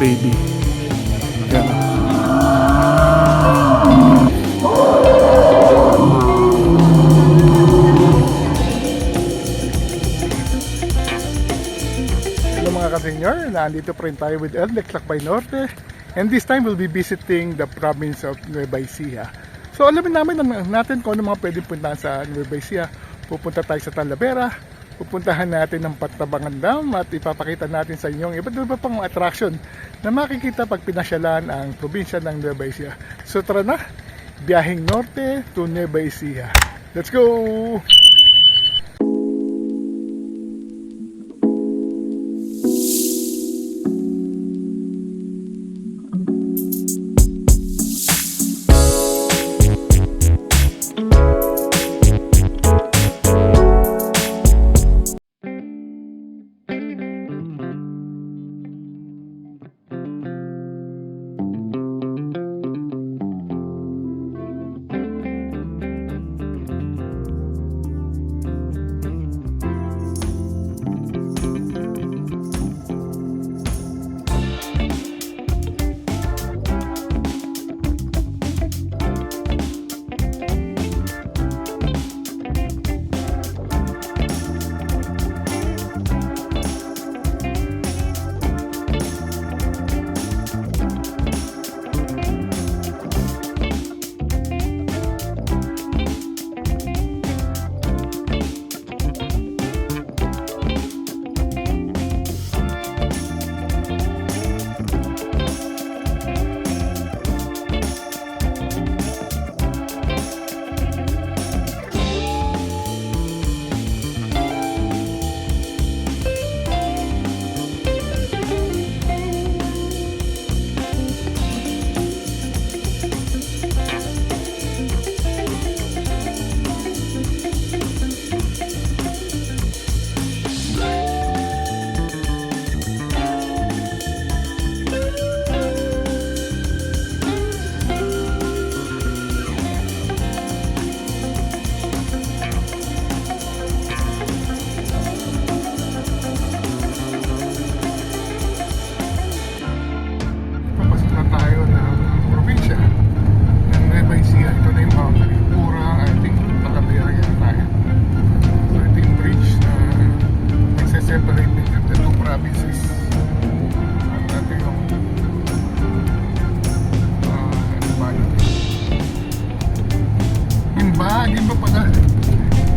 baby. Yan. Hello mga ka-senior, nandito pa rin tayo with Ed Lakbay Norte, and this time we'll be visiting the province of Nueva Ecija. So alamin natin kung ano mga pwedeng puntahan sa Nueva Ecija. Pupunta tayo sa Talavera, pupuntahan natin ng Patabangan Dam at ipapakita natin sa inyo iba't iba pang attraction na makikita pag pinasyalan ang probinsya ng Nueva Ecija. So tara na, biyaheng norte to Nueva Ecija. Let's go!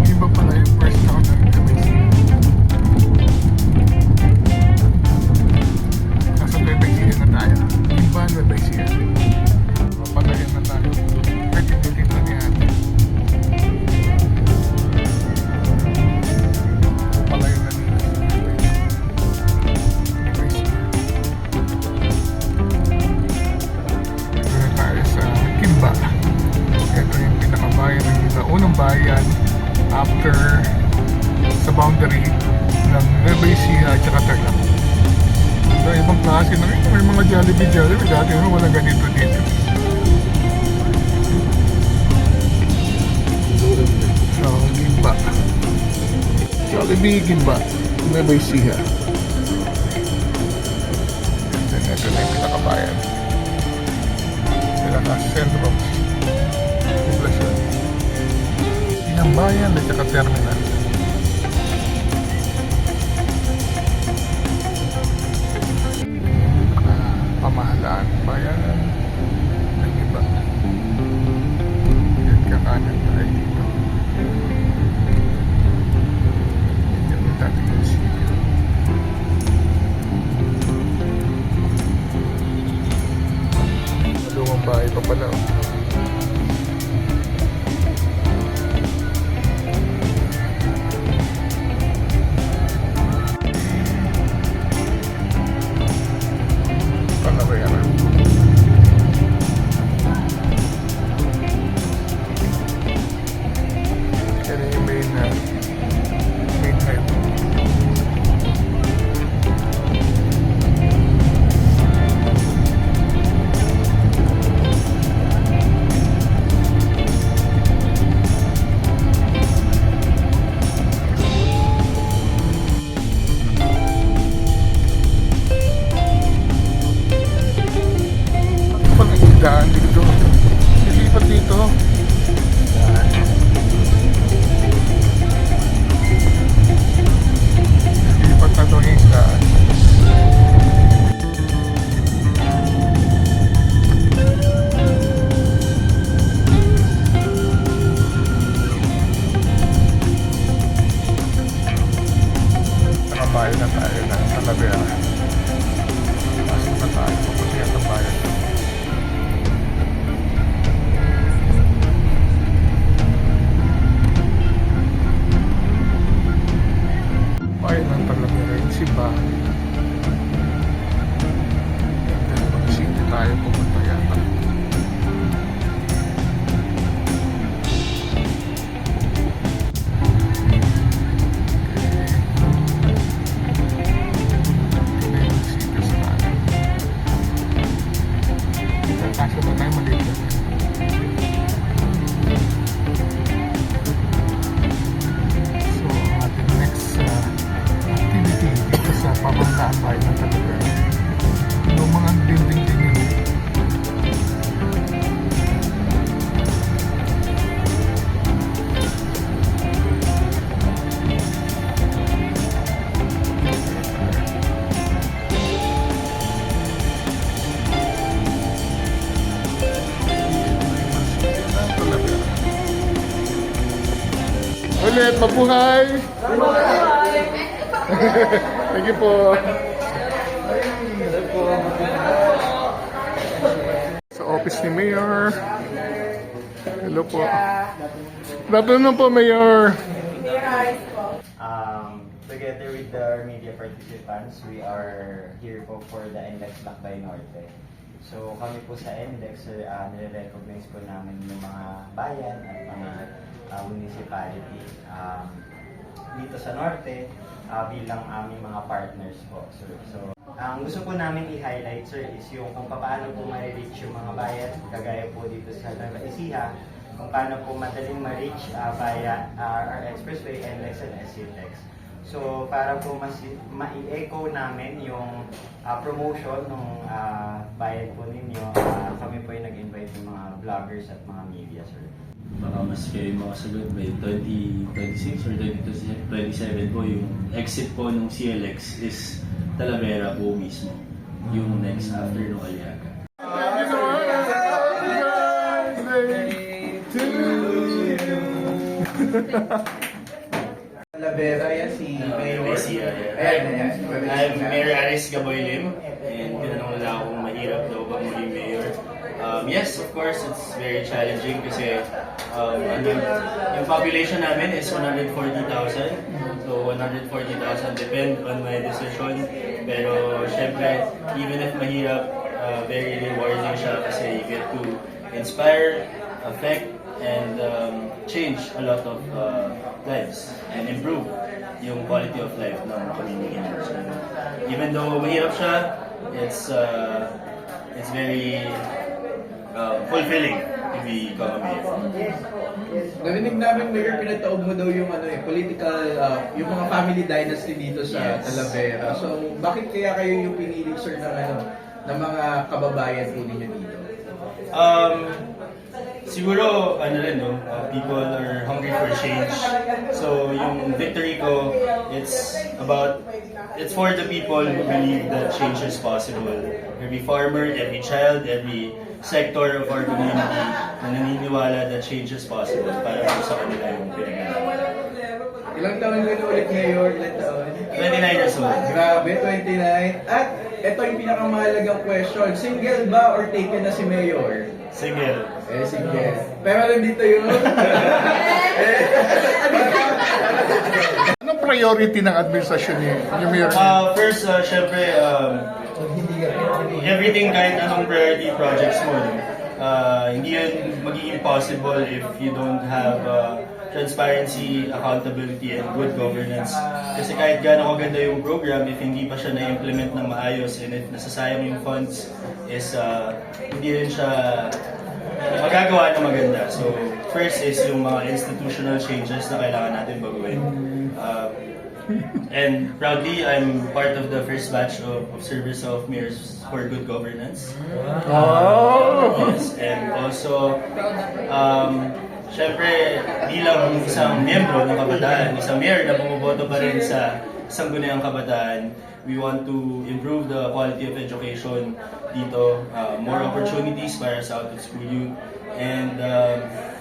Gimba pala yung first town ng Nueva Ecija. Nasa Nueva Ecija na tayo. Gimba, Nueva Ecija. Mapalayan na tayo. Pwede na niya. Mapalayan na nila. Nueva Ecija. Ito na tayo sa Gimba. Ito yung pinakabayan ng unang bayan after sa boundary ng Nueva Ecija at saka Tarlac. So ibang klase na rin. May mga Jollibee. Dati walang ganito dito. So Gimba, Jollibee, Gimba, Nueva Ecija. Then ito na yung pinakabayan. Sila na sentro poblasyon. Ang bayan at saka terminal. Pamahalaan bayan ng iba. Yan kakanan tayo dito. Yan yung dating munisipyo. Malumang bahay pa pala. daan dito. Lilipat dito. Yan. Lilipat na ito yung daan. Bayan na tayo ng Talavera. Pasok na tayo. Papunta ang bayan. Bayan ng Talavera yung simbahan. And then mag-city tayo pumunta yata. Kaso na tayo maliit lang. So, ang ating next activity dito sa pamandaan tayo ng Talavera. Yung mga building din yun. Ulit, mabuhay! Mabuhay! Thank you po. Sa office ni Mayor. Hello po. Good po, Mayor. Together with the media participants, we are here po for the NLEX Lakbay Norte. So kami po sa NLEX, nire-recognize po namin yung mga bayan at mga municipality dito sa Norte bilang aming mga partners po, sir. So ang gusto po namin i-highlight, sir, is yung kung paano po ma-reach yung mga bayan, kagaya po dito sa Nueva Ecija, kung paano po madaling ma-reach via our expressway, NLEX and SCTEX. So, para po ma-i-echo namin yung promotion ng bayad po ninyo, kami po yung nag-invite ng mga vloggers at mga media, sir. Baka mas kayo makasagot by 2026 or 2027 po yung exit po ng CLX is Talavera po mismo. Yung next after no Aliaga. Talavera, yan si Mayor. I'm Mayor Aris Gaboylim, and tinanong nila kung mahirap daw ba maging mayor. Yes, of course, it's very challenging kasi yung population namin is 140,000. So 140,000 depend on my decision. Pero syempre, even if mahirap, very rewarding siya kasi you get to inspire, affect, and change a lot of lives and improve yung quality of life ng community. So, even though mahirap siya, it's very fulfilling to become a mayor. Narinig namin, Mayor, pinataob mo daw yung political, yung mga family dynasty dito sa Talavera. So, bakit kaya kayo yung pinili, sir, ng mga kababayan po ninyo dito? Siguro, people are hungry for change. So, yung victory ko, it's for the people who believe that change is possible. Every farmer, every child, every sector of our community na naniniwala that change is possible para po sa kanila yung pinag-aaral. Ilang taon ka na ulit, Mayor? Ilang taon? 29 years old. Grabe, 29. At ito yung pinakamahalagang question. Single ba or taken na si Mayor? Single. Single. Pero nandito yun. Anong priority ng administrasyon niyo, Mayor? First, syempre, everything kahit anong priority projects mo, hindi yun magiging possible if you don't have transparency, accountability, and good governance. Kasi kahit gaano kaganda yung program, if hindi pa siya na-implement ng maayos and if nasasayang yung funds, is hindi rin siya magagawa na maganda. So, first is yung mga institutional changes na kailangan natin baguhin. And proudly, I'm part of the first batch of service of mayors for good governance. Oh! Yes, and also, syempre, bilang isang miyembro ng kabataan, isang mayor na bumuboto pa rin sa Sangguniang Kabataan, we want to improve the quality of education dito, more opportunities para sa out-of-school youth, and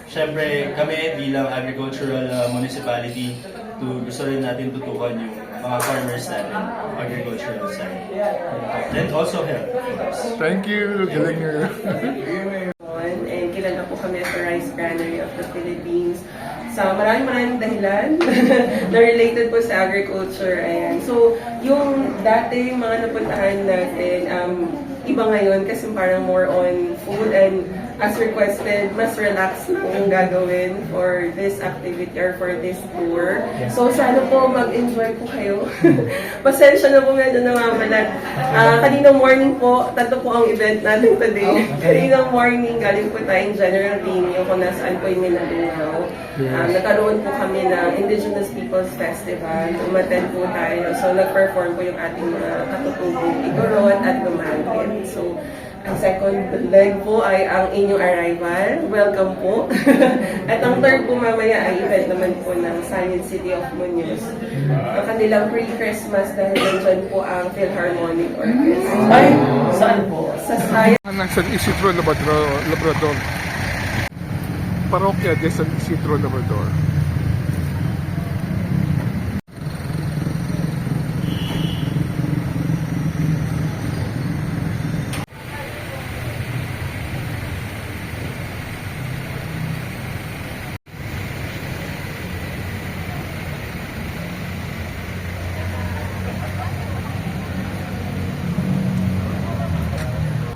syempre, kami bilang agricultural municipality, gusto rin natin tutukan yung mga farmers natin, agricultural side. And also health, of course. Thank you. Galing nyo. And kilala po kami as the Rice Granary of the Philippines sa maraming dahilan na related po sa agriculture. Ayan. So, yung dati mga napuntahan natin, iba ngayon kasi parang more on food, and as requested, mas relaxed na po yung gagawin for this activity or for this tour. So, sana po mag-enjoy po kayo. Pasensya na po medyo namamalat. Kaninang morning po, tatlo po ang event natin today. Kaninang morning, galing po tayong General Venue kung nasaan po yung Mindanao. Nagkaroon po kami ng Indigenous Peoples Festival. Umattend po tayo. So, nag-perform po yung ating mga katutubong Igorot at Lumangit. So, ang second leg po ay ang inyong arrival. Welcome po. At ang third po mamaya ay event naman po ng Sanid City of Muñoz. Ang kanilang pre-Christmas dahil nandyan po ang Philharmonic Orchestra. Ay, saan po? Sa Sayang. Ng San Isidro Labrador. Parokya de San Isidro Labrador.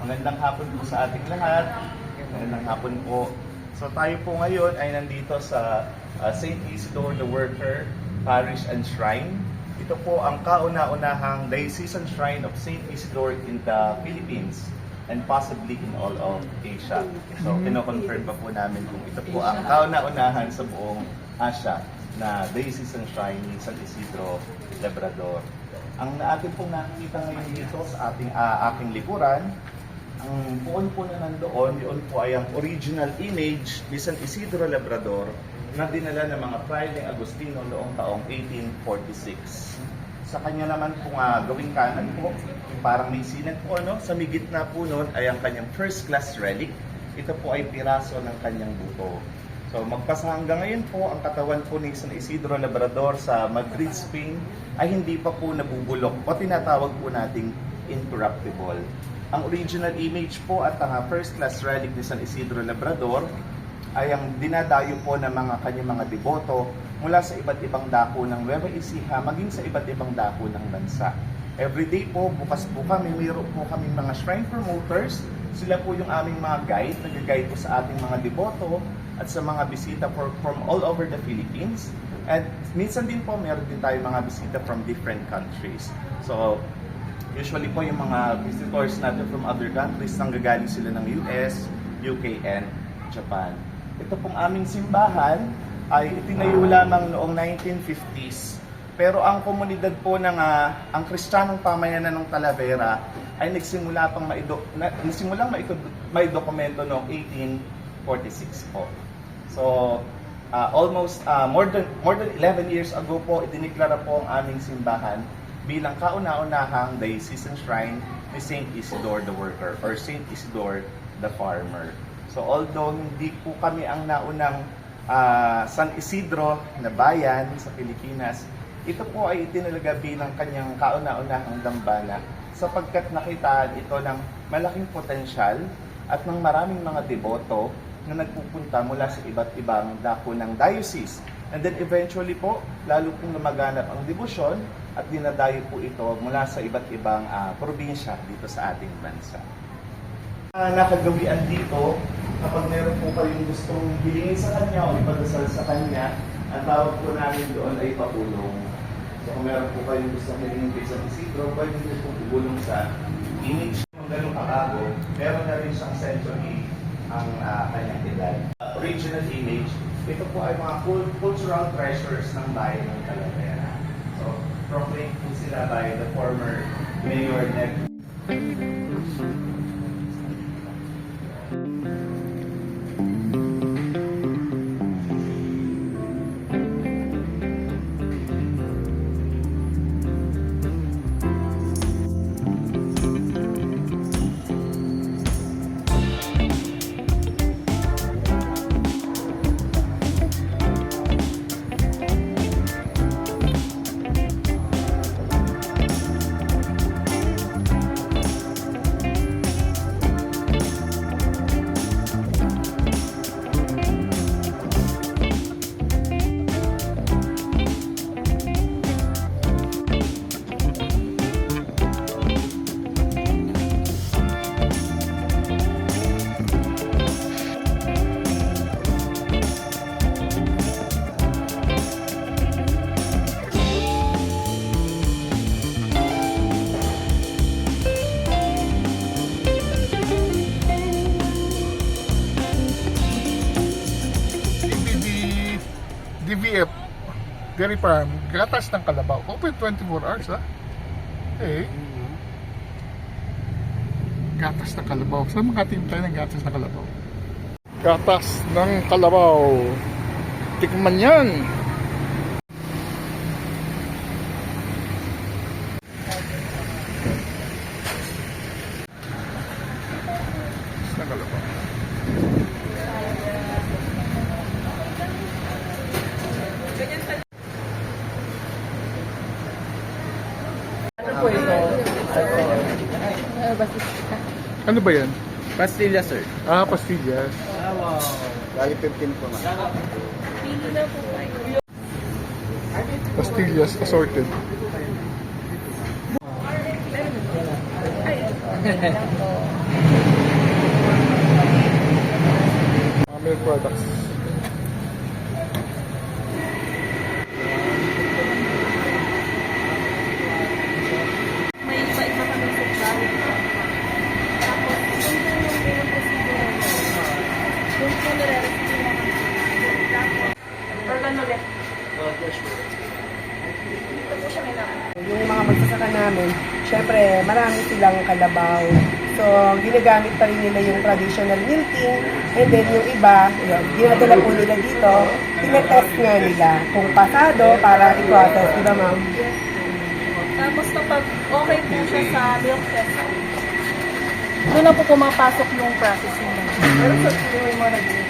Magandang hapon po sa ating lahat. Magandang hapon po. So tayo po ngayon ay nandito sa St. Isidore the Worker Parish and Shrine. Ito po ang kauna-unahang diocesan shrine of St. Isidore in the Philippines and possibly in all of Asia. So kino-confirm pa po namin kung ito po ang kauna-unahan sa buong Asia na diocesan shrine ni San Isidro Labrador. Ang atin pong nakikita ngayon dito sa aking likuran, ang buon po na nandoon, yun po ay ang original image ni San Isidro Labrador na dinala ng mga Fraile Agustino noong taong 1846. Sa kanya naman po gawing kanan po, parang may sinag po, sa may gitna po noon ay ang kanyang first class relic. Ito po ay piraso ng kanyang buto. So magpasa hanggang ngayon po, ang katawan po ni San Isidro Labrador sa Madrid, Spain ay hindi pa po nabubulok o tinatawag po nating incorruptible. Ang original image po at ang first class relic ni San Isidro Labrador ay ang dinadayo po ng mga kanyang mga deboto mula sa iba't ibang dako ng Nueva Ecija maging sa iba't ibang dako ng bansa. Everyday po, bukas po kami, mayroon po kaming mga shrine promoters. Sila po yung aming mga guide, nag-guide po sa ating mga deboto at sa mga bisita from all over the Philippines. And minsan din po, meron din tayo mga bisita from different countries. So, usually po yung mga visitors natin from other countries, nanggagaling sila ng US, UK, and Japan. Ito pong aming simbahan ay itinayo lamang noong 1950s. Pero ang komunidad po ng ang Kristiyanong pamayanan ng Talavera ay nagsimulang maidokumento noong 1846 po. So, almost more than 11 years ago po, idineklara po ang aming simbahan bilang kauna-unahang diocesan shrine ni St. Isidore the Worker or St. Isidore the Farmer. So although hindi po kami ang naunang San Isidro na bayan sa Pilipinas, ito po ay itinalaga bilang kanyang kauna-unahang dambana sapagkat nakitaan ito ng malaking potensyal at ng maraming mga deboto na nagpupunta mula sa iba't ibang dako ng diocese. And then eventually po, lalo pong lumaganap ang debosyon at dinadayo po ito mula sa iba't ibang probinsya dito sa ating bansa. Nakagawian dito, kapag meron po kayong gustong hilingin sa kanya o ipadasal sa kanya, ang tawag po namin doon ay papulong. So kung meron po kayong gustong hilingin kay San Isidro, pwede nyo po ibulong sa image ng ganong kakago. Meron na rin siyang century ang kanyang edad. Original image, ito po ay mga cultural treasures ng bayan ng Talavera. So, proclaimed po sila by the former Mayor Ned. DVF Dairy Farm, gatas ng kalabaw. Open 24 hours, ha? Eh. Gatas ng kalabaw. Saan makatim tayo ng gatas ng kalabaw? Gatas ng kalabaw. Tikman yan. Gatas ng kalabaw. Ano po ito? Ano ba yan? Pastilla, sir. Ah, pastillas. Bali 15 po man. Pastillas assorted. Mga milk products. May iba-iba kami sa travel. Tapos, yung procedure. Yung po nare-receive naman. Tapos, organ ulit. Ito po siya may naman. Yung mga magsasaka namin, syempre marami silang kalabaw. So, ginagamit pa rin nila yung traditional milking. And then yung iba, yun, dinadala po nila dito, tinetest nga nila kung pasado para i-process. Diba, ma'am? Tapos kapag okay po siya sa milk test, doon na po pumapasok yung processing. Pero sa tuloy mo na din.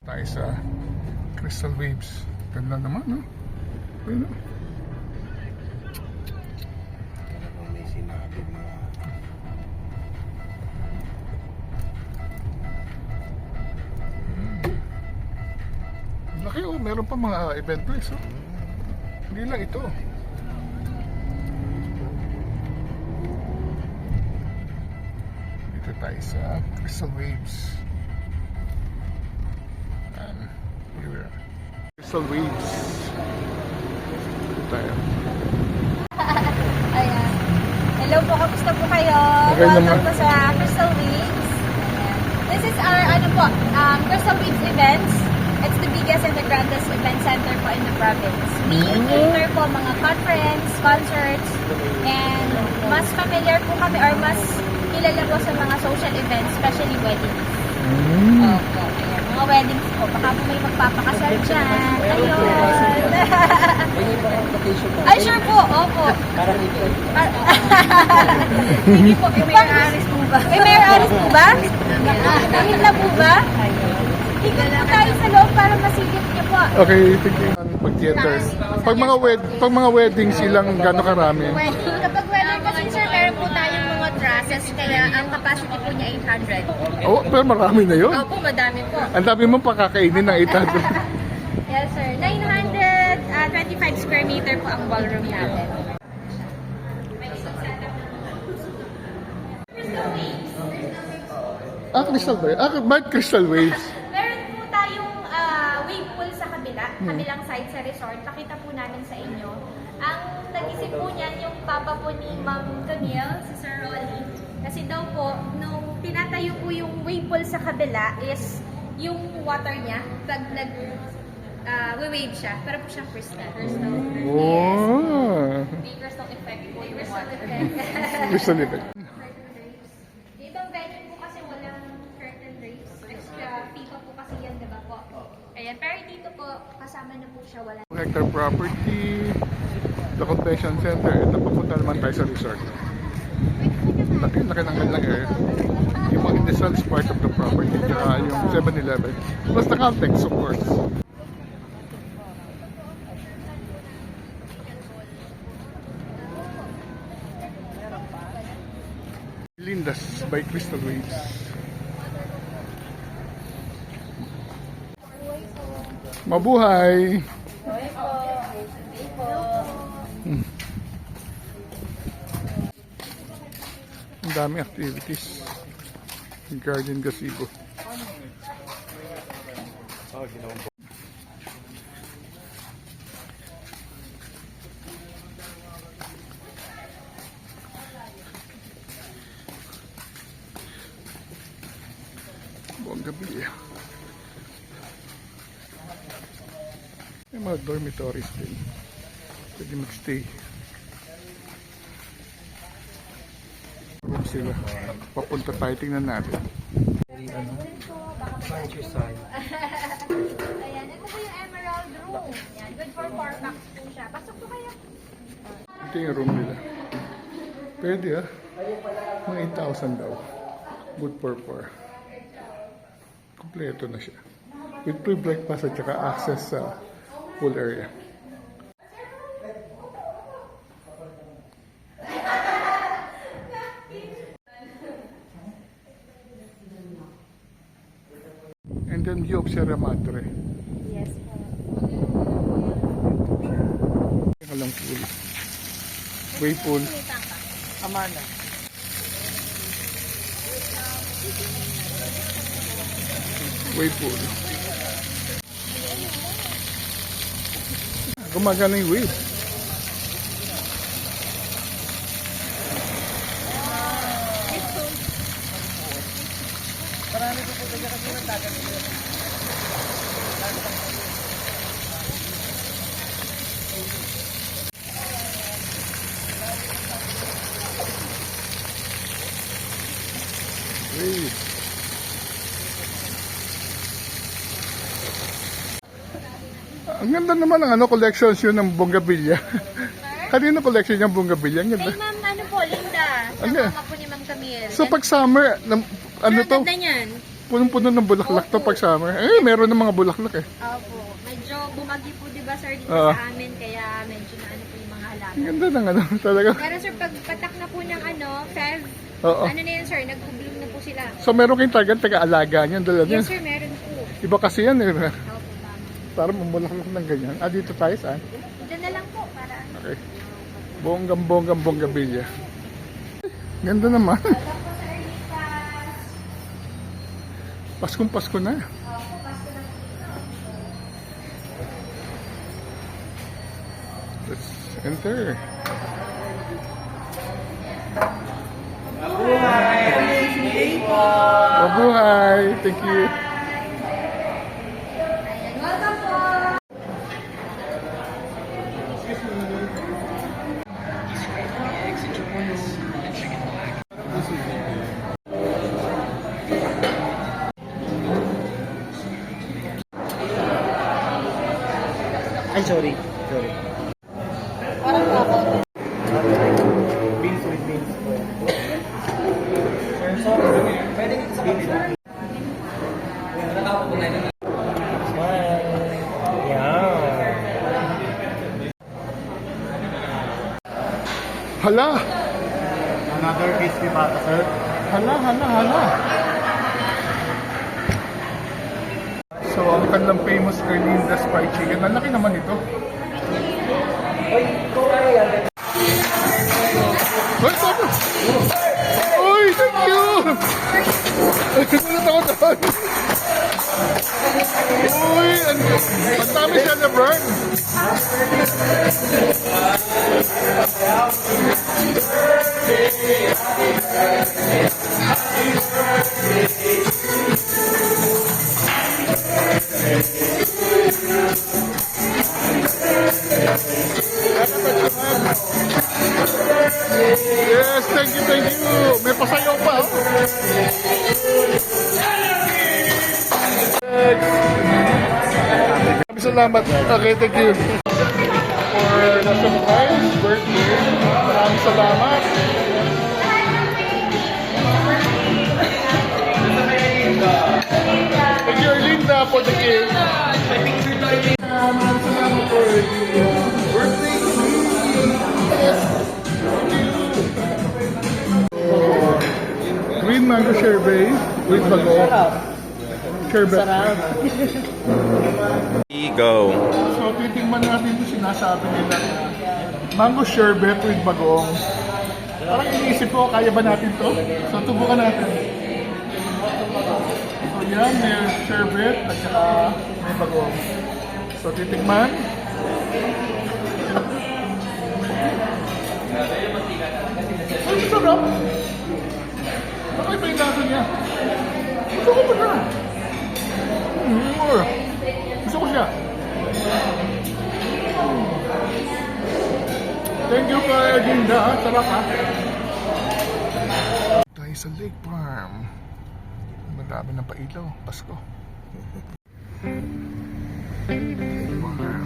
Tayo sa Crystal Waves. Ganda naman, no? Ayun, no? Laki, oh. Meron pa mga event place, oh. Hindi lang ito. Dito tayo sa Crystal Waves. Crystal Waves. Dito tayo. Ayan. Hello po, kamusta po kayo? Okay Welcome naman. po sa Crystal Waves. Ayan. This is our, Crystal Waves events. It's the biggest and the grandest event center po in the province. We cater po mga conference, concerts, and mas familiar po kami or mas kilala po sa mga social events, especially weddings. Opo, ayan. Mga weddings po. Baka po may magpapakasal dyan. Ayun. Ay, sure po. Opo. Sige po. May Mayor Aris po ba? May Mayor Aris po ba? Dahil na po ba? Higit po tayo sa loob para masigit niyo po. Okay, thank you. Pag theaters. Pag mga weddings, ilang gano'ng karami? Wedding. Kapag wedding kasi sir, meron po tayong mga dresses. Kaya ang capacity po niya 800. Oh, pero marami na yun. Opo, madami po. Ang dami mong pakakainin ng 800. Yes sir. 900. 25 square meter po ang ballroom natin. Crystal ba? Bakit crystal waves? Meron po tayong wave pool sa kabilang side sa resort. Pakita po namin sa inyo. Ang nag-isip po niyan yung papa po ni Ma'am Camille, si Sir Rolly. Kasi daw po, nung tinatayo po yung wave pool sa kabila is yung water niya, pag nag-wave siya, para po siyang crystal. Oh. May crystal effect po yung water. Crystal effect. Itong venue po kasi walang curtain rails. Extra fee pa po kasi yan, diba po? Ayan, pero dito po, kasama na po siya, wala. Hectare property, the convention center, ito papunta naman tayo sa resort. Laki ng kanilang area. Yung mga industrial is part of the property, tsaka yung 7-Eleven. Plus the Caltex, of course. Lindas by Crystal Waves. Mabuhay! Ang dami activities. Garden gazebo. Buong gabi. May mga dormitories din. Pwede magstay. Room sila. Papunta tayo, tingnan natin. Ayan, ito po yung Emerald Room. Yan, good for 4 packs po siya. Pasok po kayo. Ito yung room nila. Pwede mga 8,000 daw. Good for 4. Kompleto na siya. With free breakfast at saka access sa pool area. And then view of Sierra Madre. Yes po. Walang pool. Wave pool. Amanda. Wave pool. Gumagana yung wave. Wave. Ang ganda naman ng collections yun ng Bongabilla. Kanino collection yung Bongabilla? Ang ganda. Kay Ma'am, ano po, Linda. Sa Ano? mama po ni Ma'am Camille. So pag summer, ano to? Ganda niyan. Punong-puno ng bulaklak to pag summer. Eh, meron ng mga bulaklak eh. Opo. Medyo bumagi po, di ba, sir, dito Oo. sa amin. Kaya medyo na ano po yung mga Ang halaman. ganda ng talaga. Pero sir, pag patak na po ng Fev, Oo. ano na yan, sir, nag-bloom na po sila. So meron kayong target, taga-alaga niyan, dala niyan. Yes, sir, meron po. Iba kasi yan eh. Opo, tama. Para mamulaklak ng ganyan. Dito tayo saan? Diyan na lang po, para Okay. Bonggang Bongabilla. Ganda naman. tapos sir, Likas. Paskong Pasko na. Opo, pasto na po. Let's enter. Mabuhay! Thank you. Ayan, welcome po. Ay, sorry. Sorry. Beans with beans po. Sir, sorry. Pwede dito sa kapila. Smile. Yeah. Hala! Another crispy pata, sir. Hala! So, ang kanilang famous Erlinda's Fried Chicken. Ang laki naman ito. Uy, tama! Uy, thank you! Nagulat ako doon. Uy, ang dami siya na burn. Yes, thank you, thank you. May pasayaw pa. Oh. Maraming salamat. Okay, thank you. For the surprise birthday. Maraming salamat. Thank you, Linda, for the cake. Maraming salamat for the birthday. Green mango sherbet with bagoong. Sherbet. Go. So, titingnan natin yung sinasabi nila na mango sherbet with bagoong. Parang iniisip ko, kaya ba natin to? So, tubukan natin. So, yan, may sherbet at saka may bagoong. So, titikman. Ay, sarap! Bakit ba yung lasa niya? Gusto ko pa na. Gusto ko siya. Thank you kay Linda. Sarap ha. Tayo sa Lake Farm. Madami ng pailaw. Pasko. Lake Farm.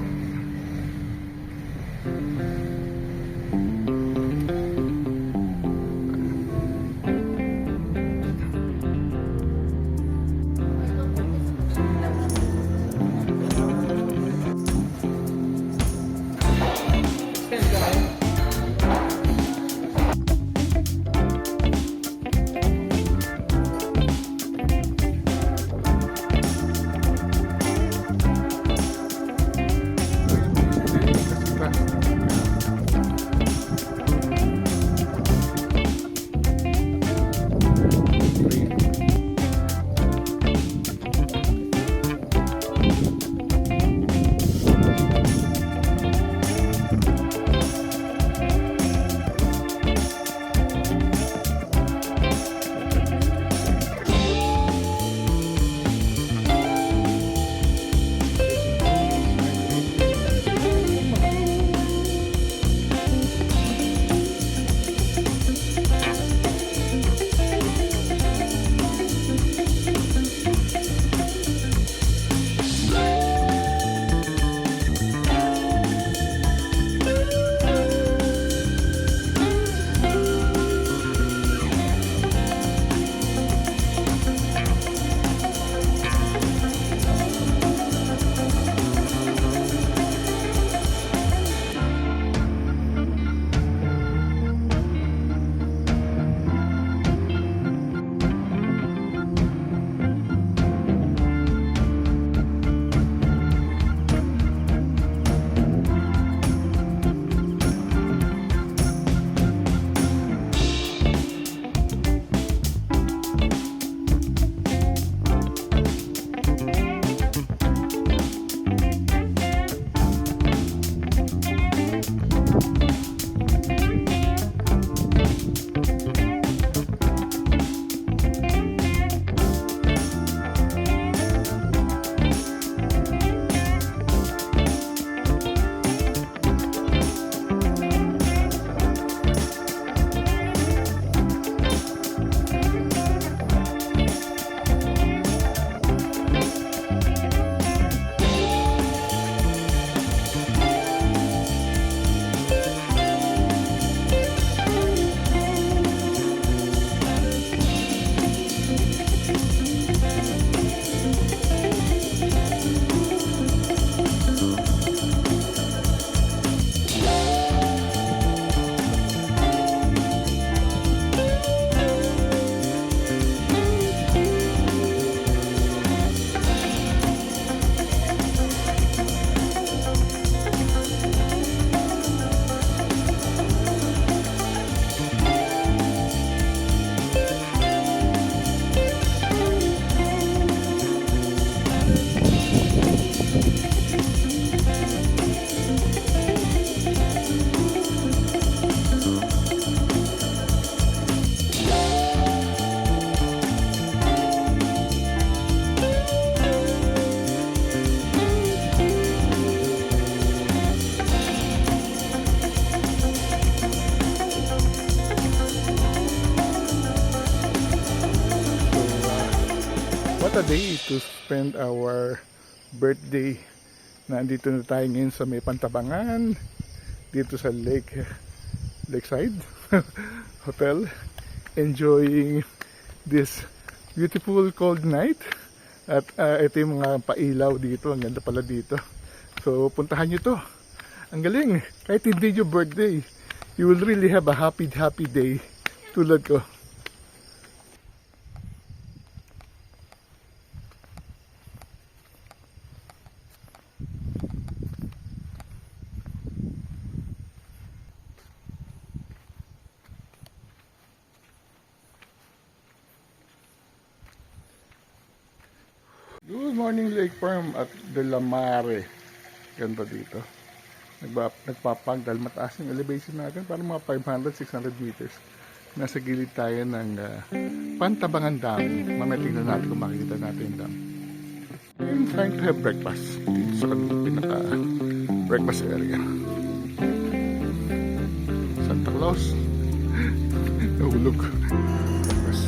What a day to spend our birthday. Nandito na tayo ngayon sa may Pantabangan, dito sa Lakeside Hotel, enjoying this beautiful cold night. At ito yung mga pailaw dito, ang ganda pala dito. So puntahan nyo to, ang galing. Kahit hindi yung birthday, you will really have a happy day tulad ko. Good morning, Lake Farm at De La Mare. Ganda dito. Nagpapag dahil mataas yung elevation natin, parang mga 500-600 meters. Nasa gilid tayo ng Pantabangan Dam. Mamaya tingnan natin kung makikita natin yung dam. I'm trying to have breakfast dito sa pinaka-breakfast area. Santa Claus. Nahulog. Breakfast.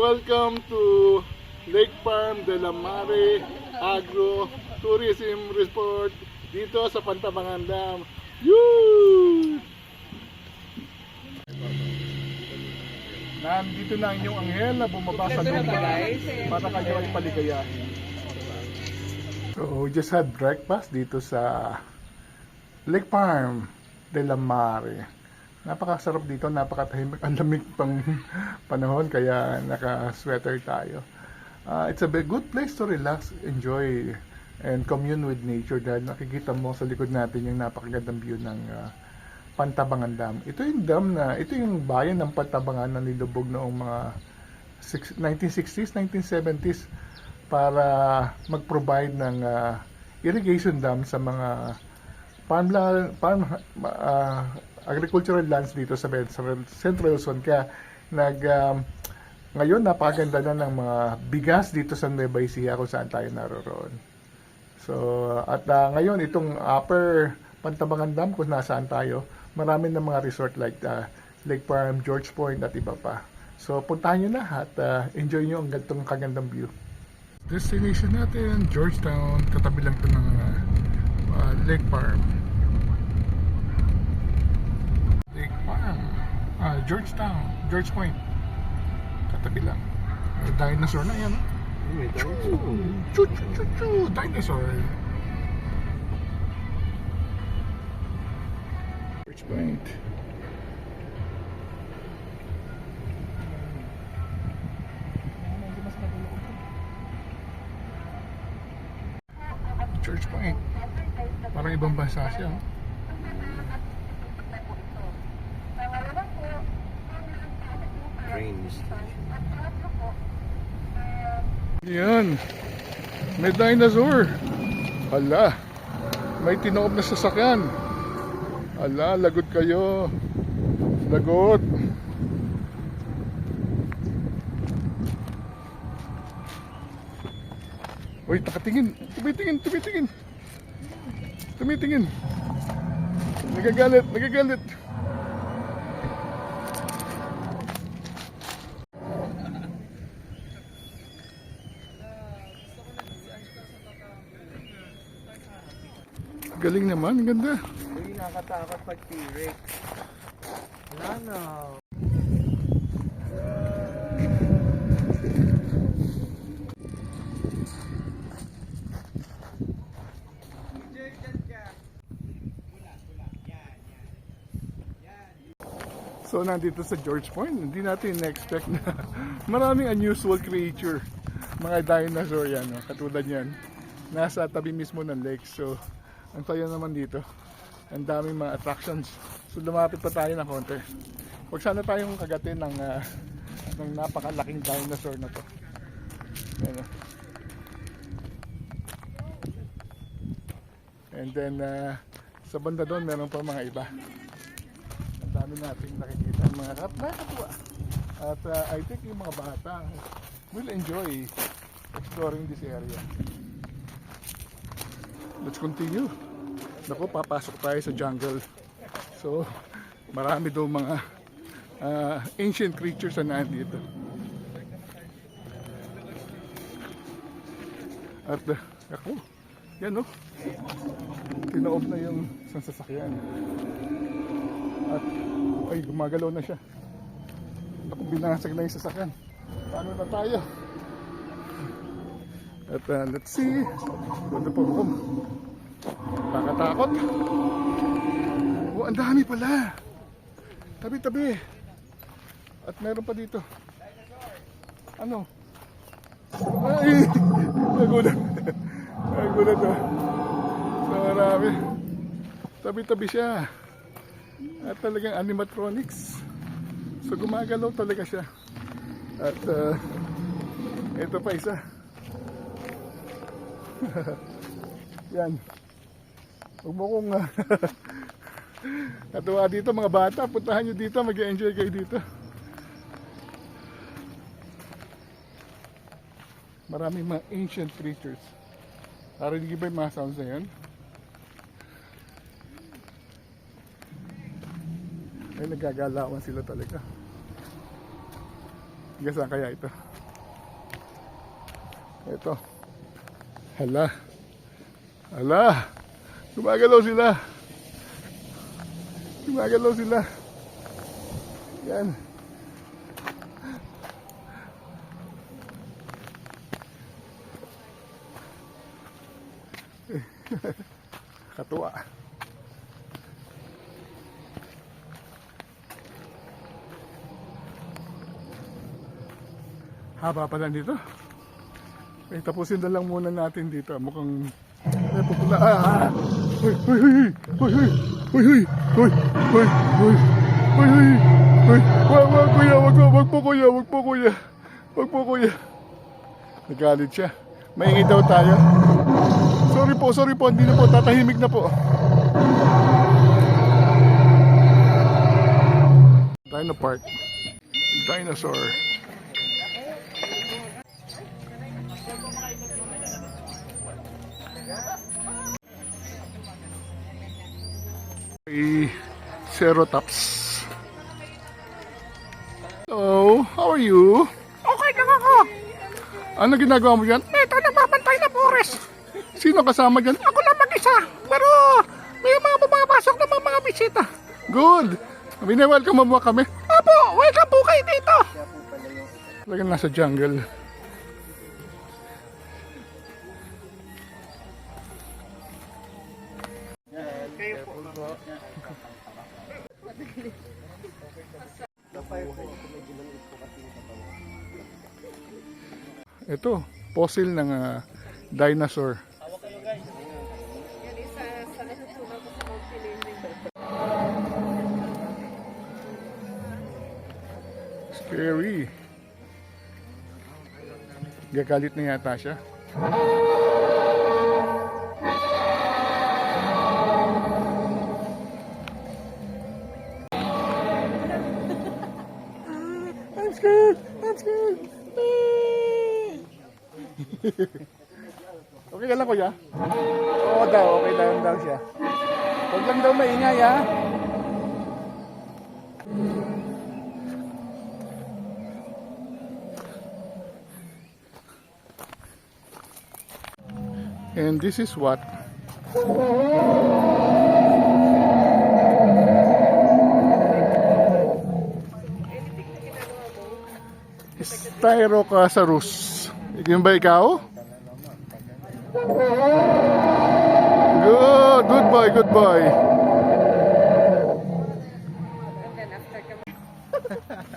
Welcome to Lake Farm De La Mare Agro Tourism Resort dito sa Pantabangan Dam. Yuu! Nandito na ang inyong anghel na bumaba sa lupa para kayo ay paligayahin. So, we just had breakfast dito sa Lake Farm De La Mare. Napakasarap dito, napakatahimik, ang lamig pang panahon kaya naka-sweater tayo. It's a good place to relax, enjoy, and commune with nature dahil nakikita mo sa likod natin yung napakagandang view ng Pantabangan Dam. Ito yung bayan ng Pantabangan na nilubog noong mga 1960s, 1970s para mag-provide ng irrigation dam sa mga agricultural lands dito sa Central Luzon. Kaya ngayon napakaganda na ng mga bigas dito sa Nueva Ecija kung saan tayo naroon. So at ngayon itong upper Pantabangan Dam kung nasaan tayo, marami ng mga resort like Lake Farm, George Point at iba pa. So puntahan nyo na at enjoy nyo ang gantong kagandang view. Destination natin, Georgetown, katabi lang ito ng Lake Farm. Georgetown, George Point. Katabi lang. Dinosaur na yan. Dinosaur. George Point. George Point. Parang ibang bansa siya. Oh. Yan. May dinosaur. Hala. May tinoob na sasakyan. Hala, lagot kayo. Lagot. Uy, nakatingin. Tumitingin, tumitingin. Tumitingin. Nagagalit, nagagalit. Galing naman, ang ganda. Hindi nakakatakot pag T-Rex. Wala na. So nandito sa George Point, hindi natin na-expect na maraming unusual creature. Mga dinosaur yan, no? Katulad yan. Nasa tabi mismo ng lake. So, ang tayo naman dito. Ang daming mga attractions. So lumapit pa tayo ng konti. Huwag sana tayong kagatin ng napakalaking dinosaur na to. Ayan, no? And then, sa banda doon, meron pa mga iba. Ang dami nating nakikita ng mga nakakatuwa. At I think yung mga bata will enjoy exploring this area. Let's continue. Naku, papasok tayo sa jungle. So, marami daw mga ancient creatures na nandito. At ako, yan, no? Tinoob na yung isang sasakyan. At ay, gumagalaw na siya. Ako, binasag na yung sasakyan. Paano na tayo? At let's see. Ganda po ako. Nakatakot. Oh, ang dami pala. Tabi-tabi. At meron pa dito. Ano? Ay! Nagulat. Nagulat to. So, marami. Tabi-tabi siya. At talagang animatronics. So gumagalaw talaga siya. At ito pa isa. Yan. Huwag mo kong natuwa dito mga bata. Puntahan nyo dito. Mag-enjoy kayo dito. Maraming mga ancient creatures. Narinig ba yung mga sounds na yan? Ay, nagagalawan sila talaga. Hanggang saan kaya ito? Ito. Hala. Hala. Gumagalaw sila. Gumagalaw sila. Yan. Katuwa. Haba pa lang dito. Eh, tapusin na lang muna natin dito. Mukhang may pupula. Hoy, hoy, hoy, hoy, hoy, hoy, hoy, hoy, hoy, hoy, hoy, hoy, wag kuya, wag po kuya, wag po kuya, wag po kuya. Nagalit siya. Maingay daw tayo. Sorry po, hindi na po, tatahimik na po. Dino Park. Dinosaur. Ceratops. Hello, how are you? Okay lang ako. Ano ginagawa mo dyan? Ito, nagbabantay na forest. Sino kasama dyan? Ako lang mag-isa. Pero may mga bumapasok na mga bisita. Good. Welcome mo kami. Apo, welcome po kayo dito. Talagang nasa jungle. Ito, fossil ng dinosaur. Gagalit na yata siya. I'm scared! I'm scared! Okay ka lang, kuya? Oo daw, okay lang daw siya. Huwag lang daw maingay, ha? And this is what Styrocosaurus. Yun ba ikaw? Good boy, good boy.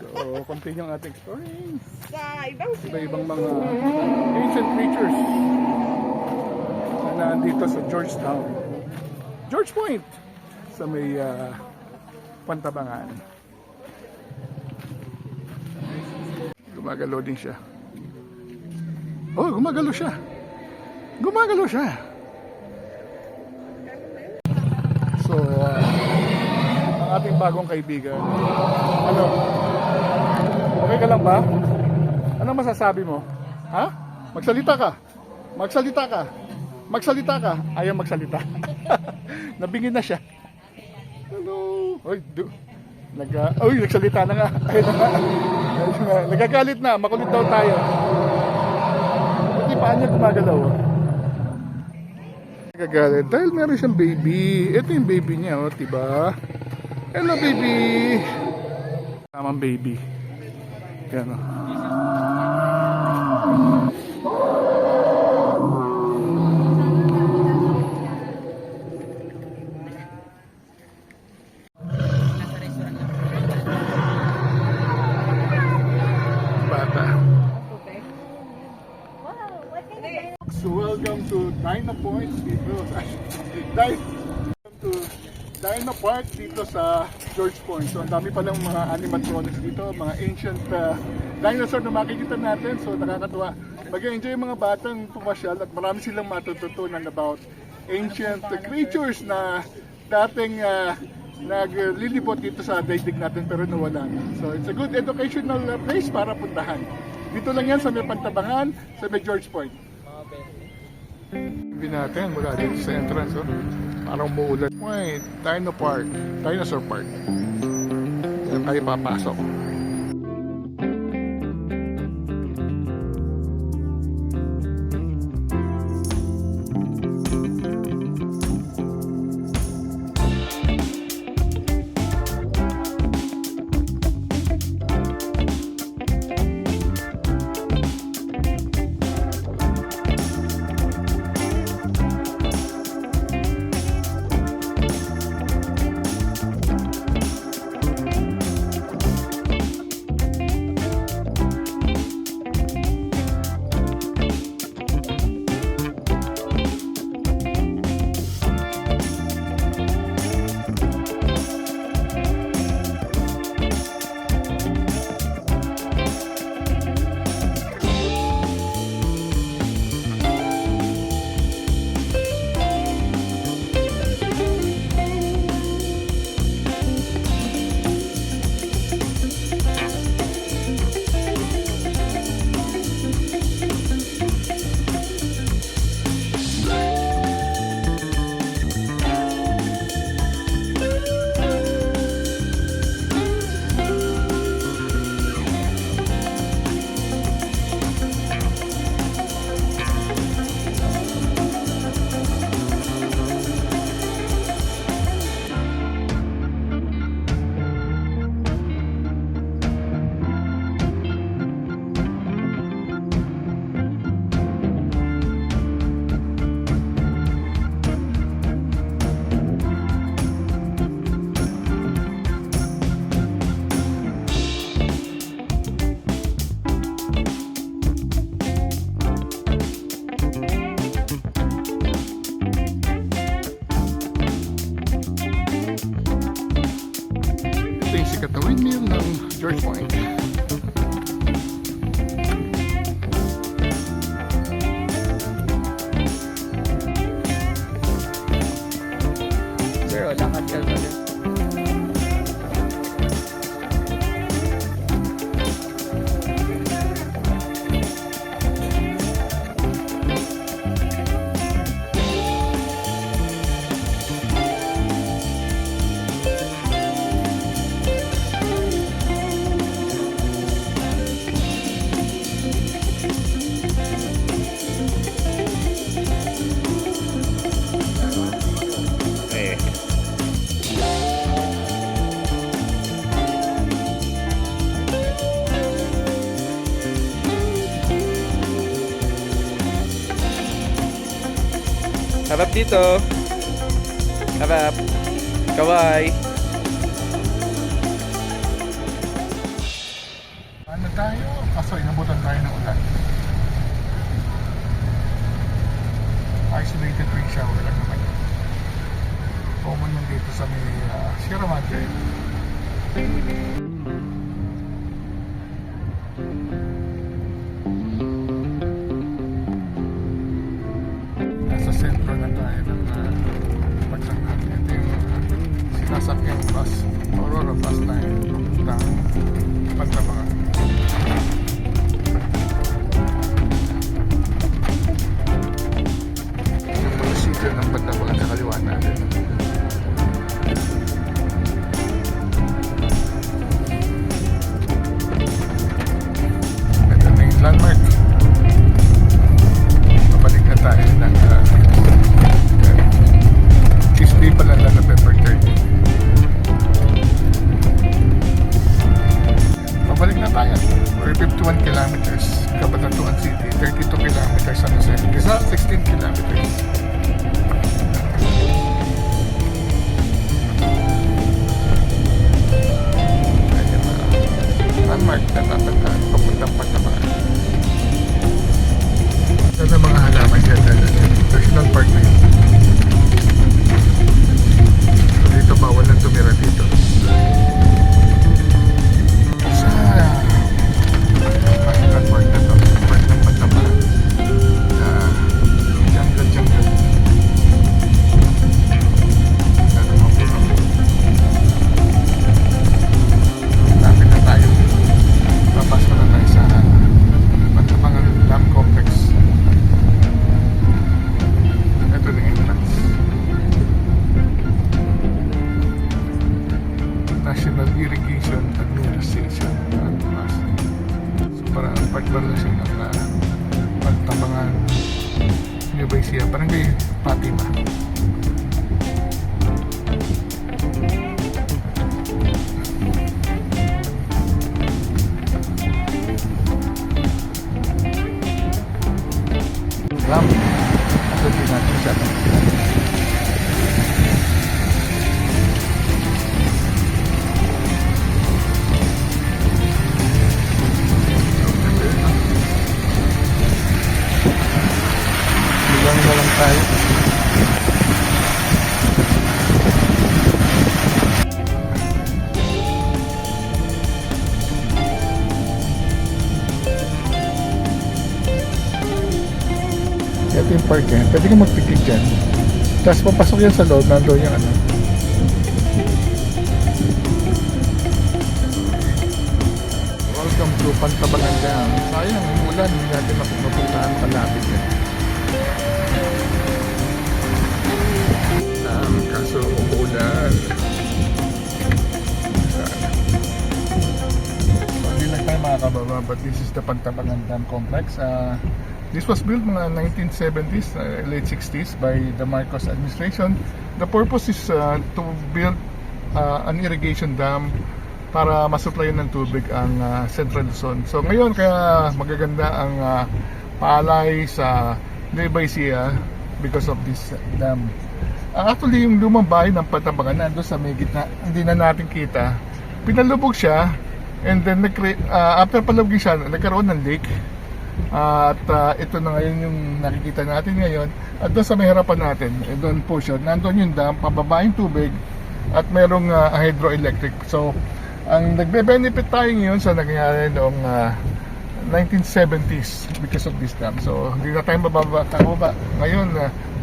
So, continue ang ating exploring. Iba-ibang mga ancient creatures na nandito sa Georgetown. George Point sa may Pantabangan. Gumagalaw din siya. Oh, gumagalaw siya. Gumagalaw siya. So, ang ating bagong kaibigan. Ano? Okay ka lang ba? Ano masasabi mo? Ha? Magsalita ka. Magsalita ka. Magsalita ka. Ayaw magsalita. Nabingin na siya. Hello. Oy, nagsalita na nga. Ayun na nga. Nagagalit na. Makulit daw tayo. Pati paan niya gumagalaw. Nagagalit. Dahil meron siyang baby. Ito yung baby niya, oh, diba? Hello, baby. Tamang baby. Yan, oh. So welcome to Dino Point dito Dino Park dito sa George Point. So ang dami palang mga animatronics dito, mga ancient dinosaur na makikita natin. So nakakatuwa. Mag-enjoy yung mga batang pumasyal at marami silang matututunan about ancient creatures na dating naglilibot dito sa daigdig natin pero nawala na. So it's a good educational place para puntahan. Dito lang yan sa may Pantabangan, sa may George Point. Hindi natin mula dito sa entrance, oh. Parang umuulan. Wait, Dino Park, Dinosaur Park. Yan tayo papasok. Harap dito. Harap. Kaway. Ano tayo? Kaso inabutan tayo ng ulan. Isolated rain shower lang naman. Common yan dito sa may Sierra Madre. Nasa sentro na tayo ng pagsangkat. Ito yung sinasakyan bus, Aurora bus line, papuntang Pantabangan. Yung munisipyo ng Pantabangan sa kaliwa natin. Ito na yung landmark. Pabalik na tayo ng Tuesday pala na November 30. Pabalik na tayo. We're 51 kilometers. Cabanatuan City, 32 kilometers San Jose. Rizal, 16 kilometers. Ayan yung landmark na tatandaan papuntang Pantabangan. Ito na mga halaman dyan. National Park na yun. So dito bawal na tumira dito. Sa National Park na to. Park ng Pantabangan. Jungle. Ano mga puno. Lapit na tayo. Papasok na tayo sa Pantabangan Dam Complex. Ito na yung entrance. National Irrigation Administration. So parang pagbalala siya ng Pantabangan Nueva Ecija. Parang kay Fatima. Ram. Sabi natin siya. Bilang na lang tayo. Ito yung park yan. Pwede ka magpikik dyan. Tapos papasok yan sa loob. Nandoon yung ano. Welcome to Pantabangan Dam. Sayang, yung ulan. Hindi natin mapupuntahan malapit yan. Kaso umuulan. So, hindi lang tayo makakababa. But this is the Pantabangan Dam Complex. This was built mga 1970s, late 60s by the Marcos administration. The purpose is to build an irrigation dam para masuplayan ng tubig ang Central Luzon. So ngayon kaya magaganda ang palay sa Nueva Ecija because of this dam. Actually yung lumang bahay ng Pantabangan nandun sa may gitna, hindi na natin kita. Pinalubog siya and then after palubogin siya, nagkaroon ng lake. At ito na ngayon yung nakikita natin ngayon. At doon sa may harapan natin, doon po siya, nandun yung dam, pababa yung tubig at merong hydroelectric. So ang nagbe-benefit tayo ngayon sa nangyayari noong 1970s because of this dam. So hindi na tayo mababa. Ngayon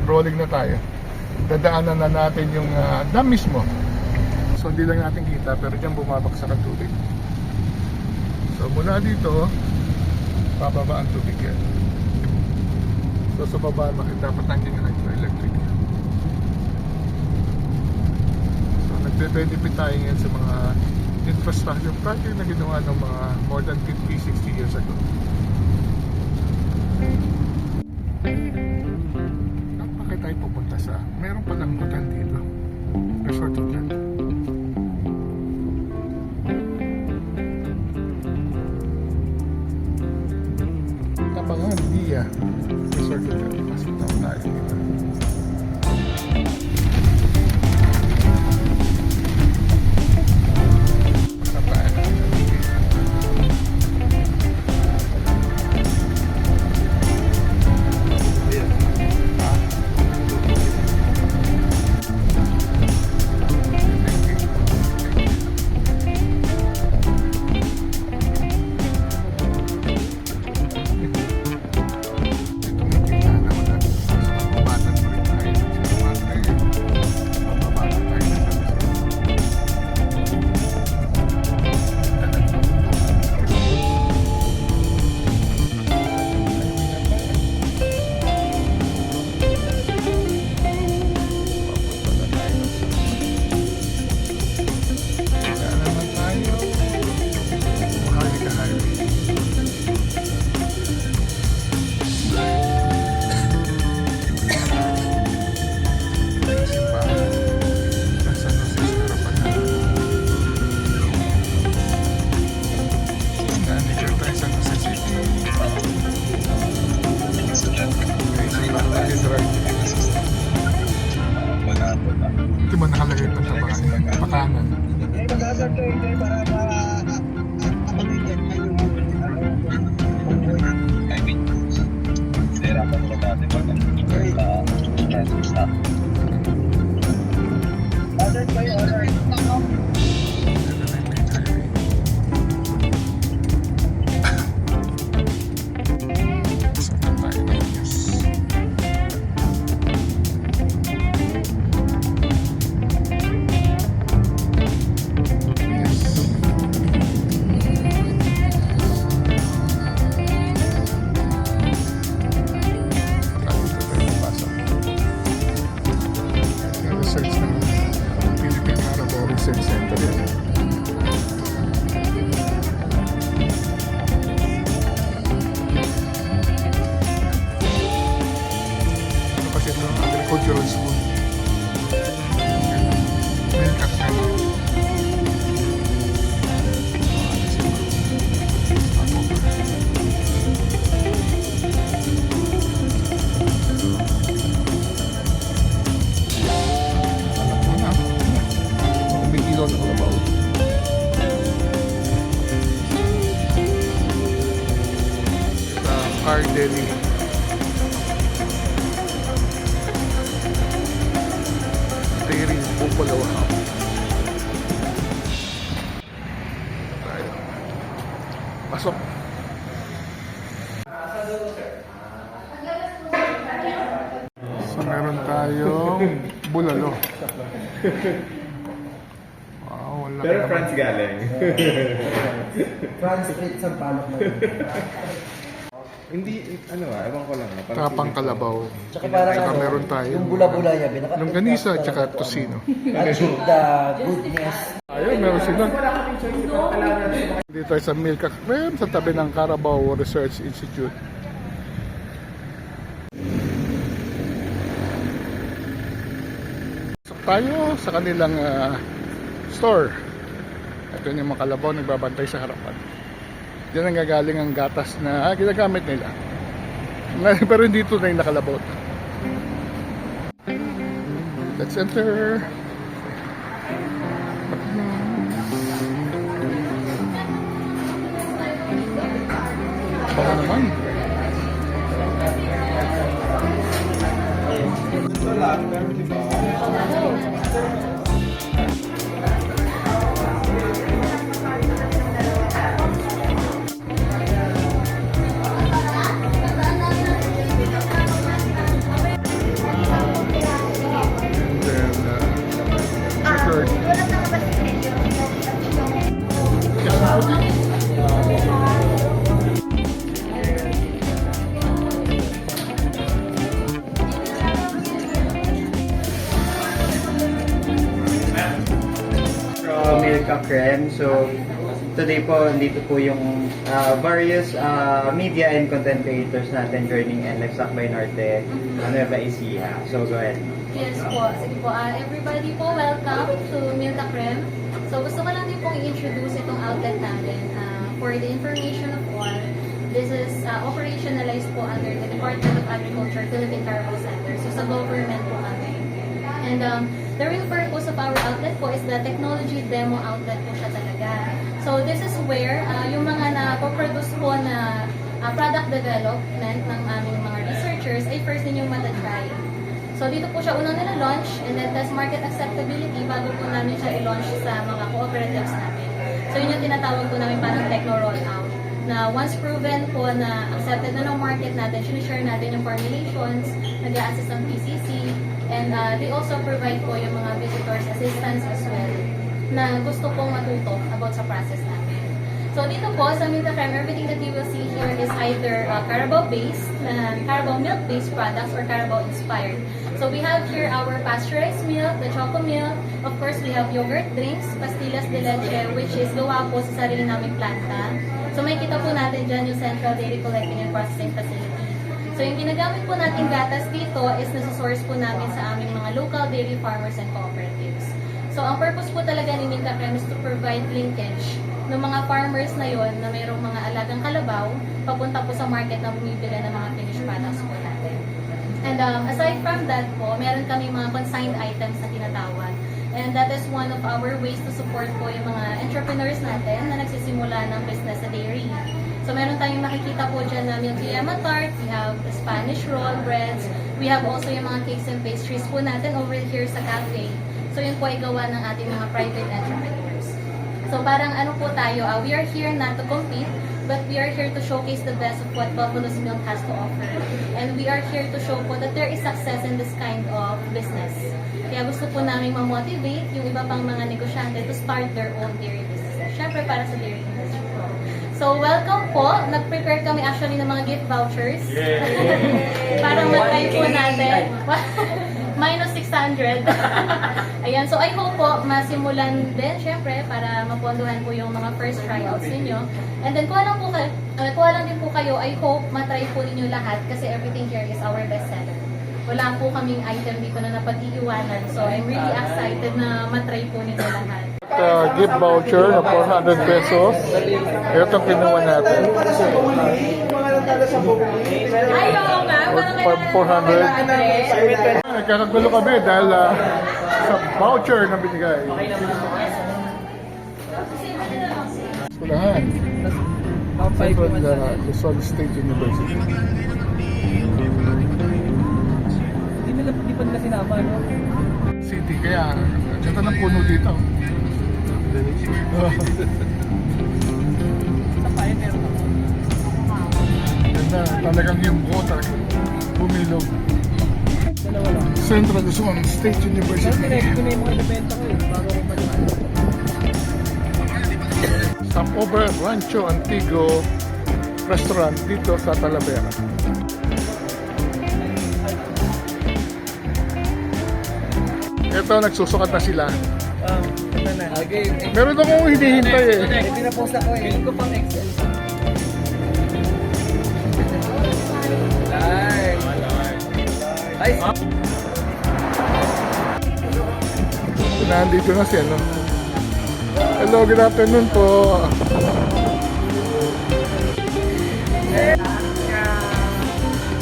rolling na tayo. Dadaanan na natin yung dam mismo. So hindi lang natin kita pero diyan bumabagsak ang tubig. So mula dito bababa ang tubig yan. So sa baba dapat nandiyan yung hydroelectric. So nagbe-benefit tayo ngayon sa mga infrastructure project na ginawa ng mga more than 50-60 years ago. Bakit tayo pupunta sa meron palang hotel dito, resort hotel. Tabangan, Dia Resort Hotel. Mas ito tayo dito. dapat po natin mag-consider sa plastic stock. Order po yung order. Research ng Philippine Carabao Research Center yan. Ano kasi ito ng agricultural school. May kakyan. Umiilaw na kalabaw. Sa car deli. Dairy Bupalaw House. Tayo. Pasok. So meron tayong bulalo. Wow, wala Pero naman. France galing. France Street sa Palok na yun. Hindi, ewan ko lang. Tapang kalabaw. Tsaka parang Tsaka ano, meron tayo. yung bula-bula niya, binaka- Longganisa, tsaka tosino. Achieve the goodness. Ayun, meron sila. Dito tayo sa Milk Cream sa tabi ng Carabao Research Institute. Pasok tayo sa kanilang store. Ito yung mga kalabaw nagbabantay sa harapan. Diyan ang gagaling ang gatas na ginagamit nila. Pero hindi ito na yung nakalabaw. Let's enter. Baka naman. And then, checkered. From Milka Creme. So, today po, dito po yung various media and content creators natin joining NLEX Lakbay Norte, Nueva Ecija. So, go ahead. Yes po. Sige po. Everybody po, welcome to Milka Creme. So, gusto ko lang din pong i-introduce itong outlet natin. For the information of all, this is operationalized po under the Department of Agriculture, Philippine Carabao Center. So, sa government po kami. And the real purpose of our outlet po is the technology demo outlet po siya talaga. So, this is where yung mga na-produce po na product development ng aming mga researchers ay first ninyong matatry. So, dito po siya unang nila-launch and then test market acceptability bago po namin siya i-launch sa mga cooperatives namin. So, yun yung tinatawag po namin parang techno-rollout. Na once proven po na accepted na ng market natin, sinishare natin yung formulations, nag-a-assist ang PCC, and they also provide po yung mga visitors assistance as well na gusto pong matuto about sa process natin. So dito po sa Milka Creme, everything that you will see here is either Carabao-based, Carabao milk-based products or Carabao-inspired. So we have here our pasteurized milk, the choco milk, of course we have yogurt drinks, pastillas de leche, which is gawa po sa sarili naming planta. So may kita po natin dyan yung Central Dairy Collecting and Processing Facility. So yung ginagamit po natin gatas dito is nasa-source po namin sa aming mga local dairy farmers and cooperatives. So ang purpose po talaga ni Milka Creme is to provide linkage ng mga farmers na yon na mayroong mga alagang kalabaw papunta po sa market na bumibili ng mga finished products po natin. And aside from that po, meron kami mga consigned items na tinatawag. And that is one of our ways to support po yung mga entrepreneurs natin na nagsisimula ng business sa dairy. So So meron tayong makikita po dyan na milk yama tart, we have the Spanish roll breads, we have also yung mga cakes and pastries po natin over here sa cafe. So yun po ay gawa ng ating mga private entrepreneurs. So parang ano po tayo, we are here not to compete, but we are here to showcase the best of what Buffalo's Milk has to offer. And we are here to show po that there is success in this kind of business. Kaya gusto po namin ma-motivate yung iba pang mga negosyante to start their own dairy business. Siyempre para sa dairy industry po. So welcome po. Nag-prepare kami actually ng mga gift vouchers. Para matry po natin. Minus 600. Ayan, so I hope po masimulan din, syempre, para mapondohan po yung mga first tryouts ninyo. And then, kuha lang din po kayo, I hope matry po ninyo lahat kasi everything here is our best seller. Wala po kaming item dito na napag-iiwanan. So, I'm really excited na matry po ninyo lahat. Gift voucher na 400 pesos. Ito ang kinuha natin. Ayaw nga, parang 400. Nagkakagulo kami dahil sa voucher na binigay. Skulahan. Central Luzon State University. Hindi pa nila sinama, no? City, kaya ganda ng puno dito. Ganda, talagang yung buo talaga bumilog. Central Luzon State University. Stopover Rancho Antigo Restaurant dito sa Talavera. Ito, nagsusukat na sila. Meron akong hinihintay eh. Pinapost ako eh. Hindi ko pang Excel. Ay! Nandito na siya, no? Hello, good afternoon po.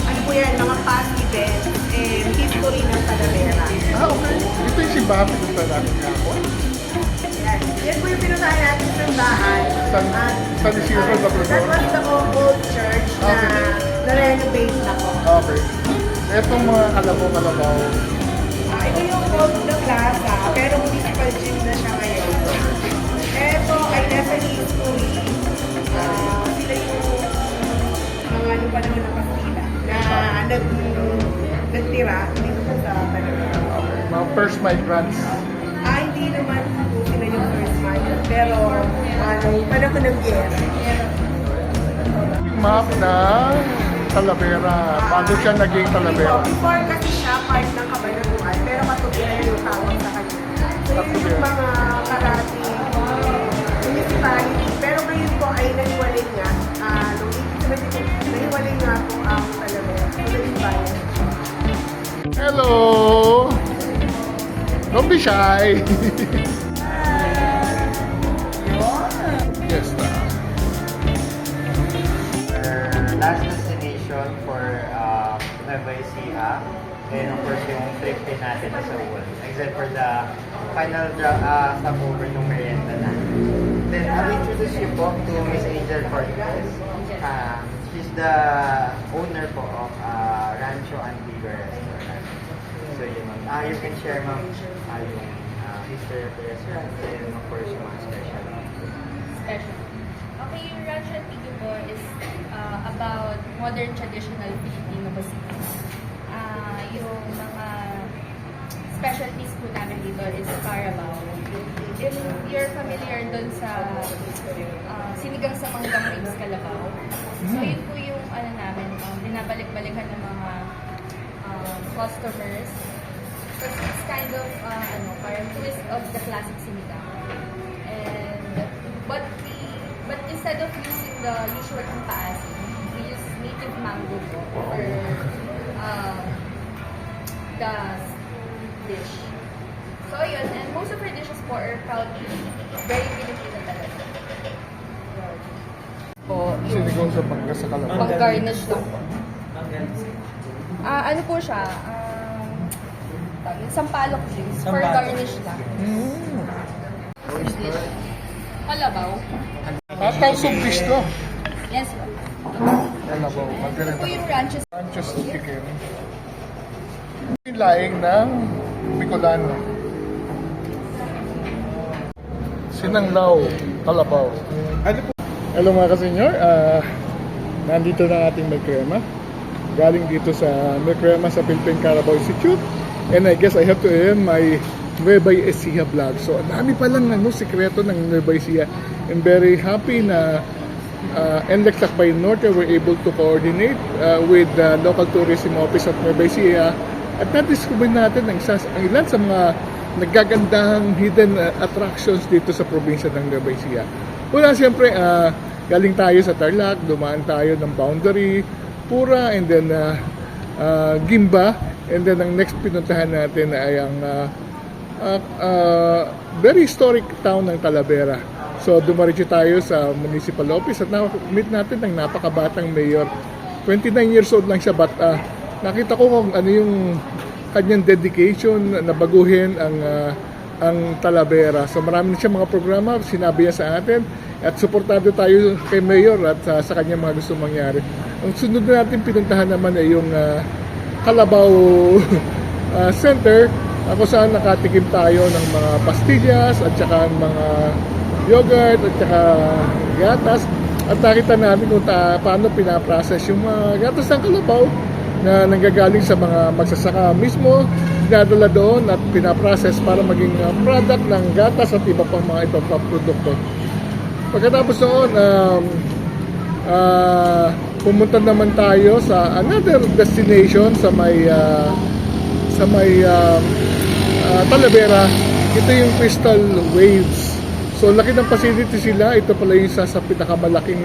Ano po yan, mga past events and history ng Talavera. Okay. Ito yung simbahan pinunta natin kahapon. Yan po yung pinuntahan natin sa simbahan. San Isidro, That was the old church na na-renovate na po. Okay. Etong mga kalabaw-kalabaw. Ito yung old na plaza, pero municipal gym na siya ngayon. Ito ay nasa history. Sila yung mga ano pa naman ng Kastila na nagtira dito sa Talavera. Mga first migrants. Hindi naman po sila yung first migrant, pero panahon ng gera. Map na Talavera. Bago siya naging Talavera. Before kasi siya part ng Kabanatuan, pero katubigan yung tawag sa kanya. So yun yung mga karati municipality, pero ngayon po ay naniwalay nga, naniwalay nga po ang Talavera. So naging bayan. Hello! Don't be shy! Yes, Last destination for Nueva Ecija, and of course yung trip din natin sa Wood. Except for the final stopover ng merienda natin. Then I'll introduce you po to Miss Angel Cortez. She's the owner po of Rancho Antigo Restaurant. So yun, you can share ma'am yung history of the restaurant and of course yung mga special. Okay, yung Rancho Antigo po is about modern traditional Filipino cuisine. Yung mga specialties po namin dito is Carabao. If you're familiar dun sa sinigang sa manggang ribs Calabao, so yun po yung ano namin, binabalik-balikan ng mga customers. Because it's kind of parang twist of the classic sinigang. And but instead of using the usual paasim, we use native mango po for the dish. So yun, and most of our dishes po are proudly very Filipino talaga. Po, Sinigaw sa pangga sa Kalabaw. pang-garnish lang po. Ano po siya? Sampalok drinks for garnish lang. Kalabaw. Parang soup dish to. Yes po. Kalabaw. Ito Maganda. po yung ranches. Ranchos chicken. Laing ng Bicolano. Sinanglaw, kalabaw. Hello mga kasenyor, nandito na ating Milk Crema. Galing dito sa Milk Crema sa Philippine Carabao Institute. And I guess I have to end my Nueva Ecija vlog. So, ang dami palang sikreto ng Nueva Ecija. I'm very happy na NLEX Lakbay Norte were able to coordinate with the local tourism office of Nueva Ecija. At na-discover natin ang ilan sa mga naggagandahang hidden attractions dito sa probinsya ng Nueva Ecija. Una, siyempre, galing tayo sa Tarlac, dumaan tayo ng Boundary, Pura, and then Gimba, and then ang next pinuntahan natin ay ang very historic town ng Talavera. So, dumaritso tayo sa municipal office at na-meet natin ang napakabatang mayor. 29 years old lang siya, but nakita ko kung ano yung kanyang dedication na baguhin ang Talavera. So marami na siya mga programa, sinabi niya sa atin at suportado tayo kay Mayor at sa kanyang mga gusto mangyari. Ang sunod na natin pinuntahan naman ay yung Calabao Center, kung saan nakatikim tayo ng mga pastillas at saka mga yogurt at saka gatas. At nakita namin kung paano pinaprocess yung mga gatas ng Calabao na nanggagaling sa mga magsasaka mismo, dinadala doon at pinaprocess para maging product ng gatas at iba pang mga ibang produkto. Pagkatapos noon, pumunta naman tayo sa another destination sa may Talavera. Ito yung Crystal Waves. So laki ng facility sila. Ito pala yung isa sa pinakamalaking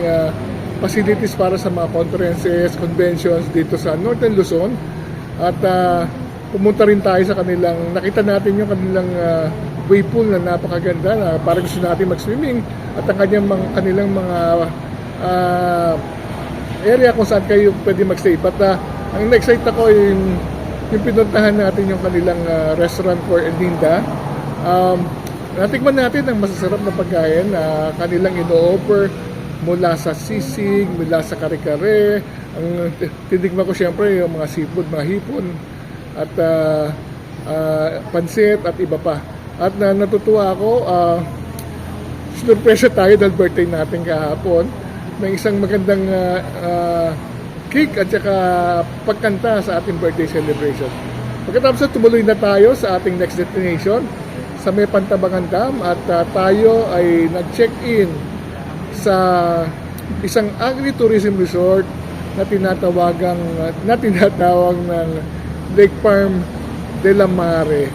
facilities para sa mga conferences, conventions dito sa Northern Luzon. At pumunta rin tayo sa kanilang, nakita natin yung kanilang wave pool na napakaganda na parang gusto natin mag-swimming at ang kanilang mga area kung saan kayo pwede mag-stay. But ang na-excite ako yung pinuntahan natin yung kanilang restaurant for Elinda. Natikman natin ang masasarap na pagkain na kanilang ino-offer mula sa sisig, mula sa kare-kare. Ang tinikman ko siyempre yung mga seafood, mga hipon at pansit at iba pa. At natutuwa ako, sinurpresa tayo dahil birthday natin kahapon. May isang magandang cake at saka pagkanta sa ating birthday celebration. Pagkatapos tumuloy na tayo sa ating next destination sa may Pantabangan Dam at tayo ay nag-check-in sa isang agri-tourism resort na tinatawag ng Lake Farm de la Mare.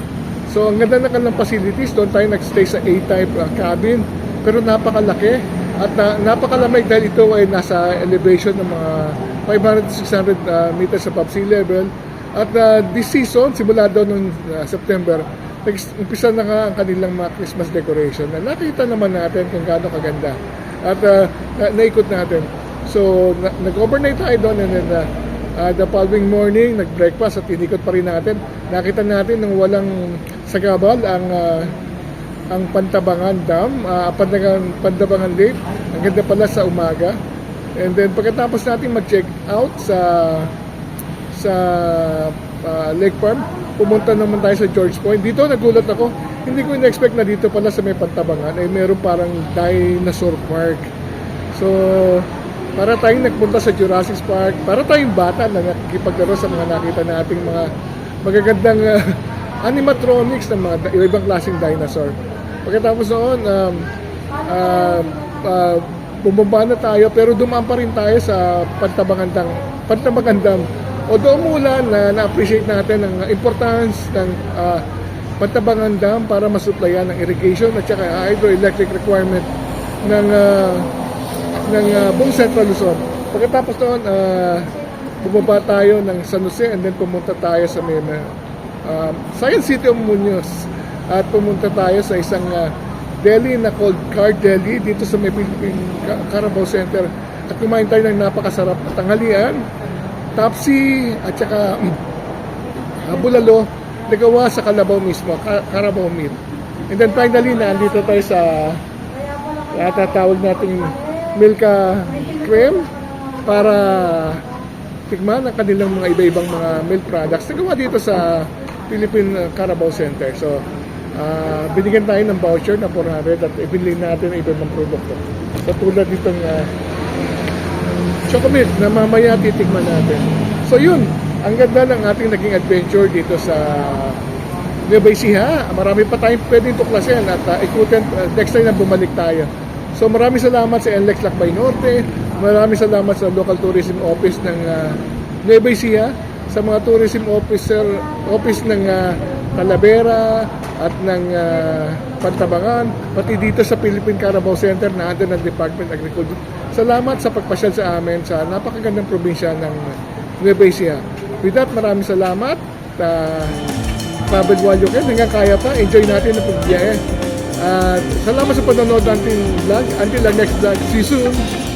So ang ganda ng kanilang facilities, doon tayo nag-stay sa A-type cabin pero napakalaki at napakalamig dahil ito ay nasa elevation ng mga 500-600 meters above sea level. At this season, simula daw noong September, umpisa na nga ang kanilang mga Christmas decoration na nakita naman natin kung gaano kaganda. At naikot natin. So, nag-overnight tayo doon and then the following morning, nag-breakfast at inikot pa rin natin. Nakita natin nang walang sagabal ang Pantabangan Dam, Pantabangan Lake. Ang ganda pala sa umaga. And then pagkatapos natin mag-check out sa Lake Farm, pumunta naman tayo sa George Point. Dito nagulat ako, hindi ko in-expect na dito pala sa may Pantabangan ay meron parang dinosaur park. So, para tayong nagpunta sa Jurassic Park, para tayong bata na nakikipaglaro sa mga nakita nating mga magagandang animatronics ng mga ibang klaseng dinosaur. Pagkatapos noon, bumaba na tayo pero dumaan pa rin tayo sa Pantabangan Dam. Although umulan, na-appreciate natin ang importance ng Pantabangan Dam para masuplayan ng irrigation at saka hydroelectric requirement ng buong Central Luzon. Pagkatapos noon, bumaba tayo ng San Jose and then pumunta tayo sa Science City of Muñoz at pumunta tayo sa isang deli na called Car Deli dito sa may Philippine Carabao Center at kumain tayo ng napakasarap na tanghalian, tapsi at saka bulalo na gawa sa Calabao mismo, Carabao meat. And then finally, nandito tayo sa tatawag nating Milka Cream para tikman ang kanilang mga iba-ibang mga milk products na gawa dito sa Philippine Carabao Center. So, binigyan tayo ng voucher na 400 at ibili natin ang ibang produkto. So, tulad nitong chocolate na mamaya titikman natin. So, yun. Ang ganda ng ating naging adventure dito sa Nueva Ecija. Marami pa tayong pwedeng tuklasin at ikutin next time na bumalik tayo. So, maraming salamat sa NLEX Lakbay Norte. Maraming salamat sa Local Tourism Office ng Nueva Ecija, sa mga tourism office ng Talavera at ng Pantabangan, pati dito sa Philippine Carabao Center na under ng Department of Agriculture. Salamat sa pagpasyal sa amin sa napakagandang probinsya ng Nueva Ecija. With that, maraming salamat. Travel while you can. Hanggang kaya pa, enjoy natin ang pagbiyahe. Salamat sa panonood natin vlog. Until the next vlog. See you soon!